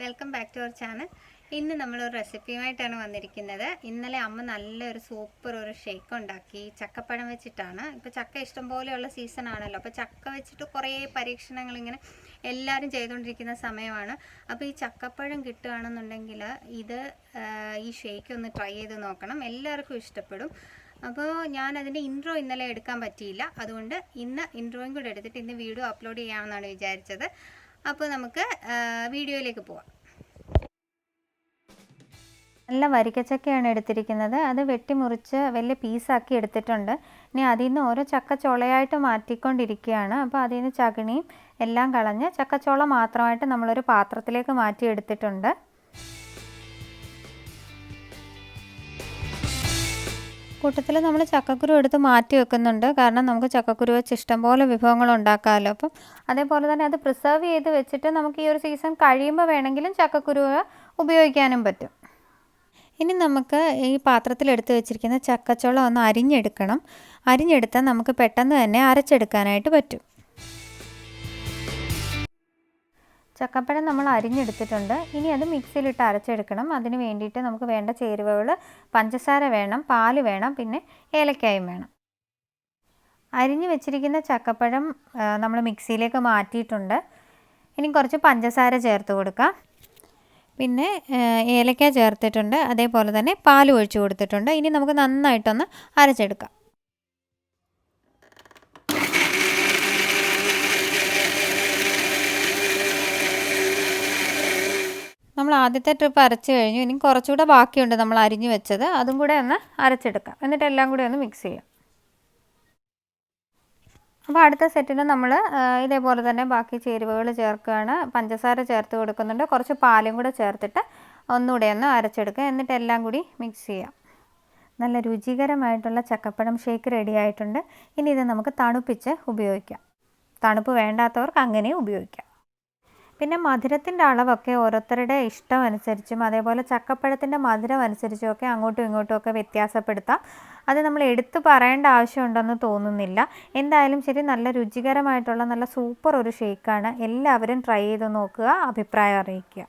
Welcome back to our channel. ഇന്ന് നമ്മളൊരു റെസിപ്പിയുമായിട്ടാണ് വന്നിരിക്കുന്നത്. ഇന്നലെ അമ്മ നല്ലൊരു സൂപ്പർ ഒരു ഷേക്ക് ഉണ്ടാക്കി ചക്കപ്പഴം വെച്ചിട്ടാണ്. ഇപ്പോൾ ചക്ക ഇഷ്ടം പോലെയുള്ള സീസൺ ആണല്ലോ, അപ്പോൾ ചക്ക വെച്ചിട്ട് കുറേ പരീക്ഷണങ്ങൾ ഇങ്ങനെ എല്ലാവരും ചെയ്തുകൊണ്ടിരിക്കുന്ന സമയമാണ്. അപ്പോൾ ഈ ചക്കപ്പഴം കിട്ടുകയാണെന്നുണ്ടെങ്കിൽ ഈ ഷേക്ക് ഒന്ന് ട്രൈ ചെയ്ത് നോക്കണം, എല്ലാവർക്കും ഇഷ്ടപ്പെടും. അപ്പോൾ ഞാനതിൻ്റെ ഇൻട്രോ ഇന്നലെ എടുക്കാൻ പറ്റിയില്ല, അതുകൊണ്ട് ഇന്ന് ഇൻട്രോയും കൂടെ എടുത്തിട്ട് ഇന്ന് വീഡിയോ അപ്ലോഡ് ചെയ്യാമെന്നാണ് വിചാരിച്ചത്. അപ്പോൾ നമുക്ക് വീഡിയോയിലേക്ക് പോവാം. നല്ല വരിക്കച്ചക്കയാണ് എടുത്തിരിക്കുന്നത്. അത് വെട്ടിമുറിച്ച് വലിയ പീസാക്കി എടുത്തിട്ടുണ്ട്. ഇനി അതിൽ നിന്ന് ഓരോ ചക്കച്ചോളയായിട്ട് മാറ്റിക്കൊണ്ടിരിക്കുകയാണ്. അപ്പോൾ അതിൽ നിന്ന് ചകിണിയും എല്ലാം കളഞ്ഞ് ചക്കച്ചോള മാത്രമായിട്ട് നമ്മളൊരു പാത്രത്തിലേക്ക് മാറ്റി എടുത്തിട്ടുണ്ട്. കൂട്ടത്തിൽ നമ്മൾ ചക്കക്കുരു എടുത്ത് മാറ്റി വെക്കുന്നുണ്ട്, കാരണം നമുക്ക് ചക്കക്കുരു വെച്ച് ഇഷ്ടംപോലെ വിഭവങ്ങൾ ഉണ്ടാക്കാമല്ലോ. അപ്പം അതേപോലെ തന്നെ അത് പ്രിസർവ് ചെയ്ത് വെച്ചിട്ട് നമുക്ക് ഈ ഒരു സീസൺ കഴിയുമ്പോൾ വേണമെങ്കിലും ചക്കക്കുരു ഉപയോഗിക്കാനും പറ്റും. ഇനി നമുക്ക് ഈ പാത്രത്തിൽ എടുത്ത് വെച്ചിരിക്കുന്ന ചക്കച്ചോളം ഒന്ന് അരിഞ്ഞെടുക്കണം. അരിഞ്ഞെടുത്താൽ നമുക്ക് പെട്ടെന്ന് തന്നെ അരച്ചെടുക്കാനായിട്ട് പറ്റും. ചക്കപ്പഴം നമ്മൾ അരിഞ്ഞെടുത്തിട്ടുണ്ട്. ഇനി അത് മിക്സിയിലിട്ട് അരച്ചെടുക്കണം. അതിന് വേണ്ടിയിട്ട് നമുക്ക് വേണ്ട ചേരുവകൾ പഞ്ചസാര വേണം, പാല് വേണം, പിന്നെ ഏലക്കായും വേണം. അരിഞ്ഞു വെച്ചിരിക്കുന്ന ചക്കപ്പഴം നമ്മൾ മിക്സിയിലേക്ക് മാറ്റിയിട്ടുണ്ട്. ഇനി കുറച്ച് പഞ്ചസാര ചേർത്ത് കൊടുക്കാം. പിന്നെ ഏലക്ക ചേർത്തിട്ടുണ്ട്, അതേപോലെ തന്നെ പാൽ ഒഴിച്ച് കൊടുത്തിട്ടുണ്ട്. ഇനി നമുക്ക് നന്നായിട്ടൊന്ന് അരച്ചെടുക്കാം. നമ്മൾ ആദ്യത്തെ ട്രിപ്പ് അരച്ച് കഴിഞ്ഞു. ഇനി കുറച്ചുകൂടെ ബാക്കിയുണ്ട് നമ്മൾ അരിഞ്ഞു വെച്ചത്, അതും കൂടെ ഒന്ന് അരച്ചെടുക്കാം. എന്നിട്ട് എല്ലാം കൂടെ ഒന്ന് മിക്സ് ചെയ്യാം. അപ്പോൾ അടുത്ത സെറ്റിന് നമ്മൾ ഇതേപോലെ തന്നെ ബാക്കി ചേരുവകൾ ചേർക്കുകയാണ്. പഞ്ചസാര ചേർത്ത് കൊടുക്കുന്നുണ്ട്, കുറച്ച് പാലും കൂടെ ചേർത്തിട്ട് ഒന്നുകൂടെ ഒന്ന് അരച്ചെടുക്കുക. എന്നിട്ട് എല്ലാം കൂടി മിക്സ് ചെയ്യാം. നല്ല രുചികരമായിട്ടുള്ള ചക്കപ്പഴം ഷേക്ക് റെഡി ആയിട്ടുണ്ട്. ഇനി ഇത് നമുക്ക് തണുപ്പിച്ച് ഉപയോഗിക്കാം. തണുപ്പ് വേണ്ടാത്തവർക്ക് അങ്ങനെ ഉപയോഗിക്കാം. പിന്നെ മധുരത്തിൻ്റെ അളവൊക്കെ ഓരോരുത്തരുടെ ഇഷ്ടം അനുസരിച്ചും അതേപോലെ ചക്കപ്പഴത്തിൻ്റെ മധുരം അനുസരിച്ചും ഒക്കെ അങ്ങോട്ടും ഇങ്ങോട്ടും ഒക്കെ വ്യത്യാസപ്പെടുത്താം. അത് നമ്മൾ എടുത്തു പറയേണ്ട ആവശ്യമുണ്ടെന്ന് തോന്നുന്നില്ല. എന്തായാലും ശരി, നല്ല രുചികരമായിട്ടുള്ള നല്ല സൂപ്പർ ഒരു ഷേക്കാണ്. എല്ലാവരും ട്രൈ ചെയ്ത് നോക്കുക, അഭിപ്രായം അറിയിക്കുക.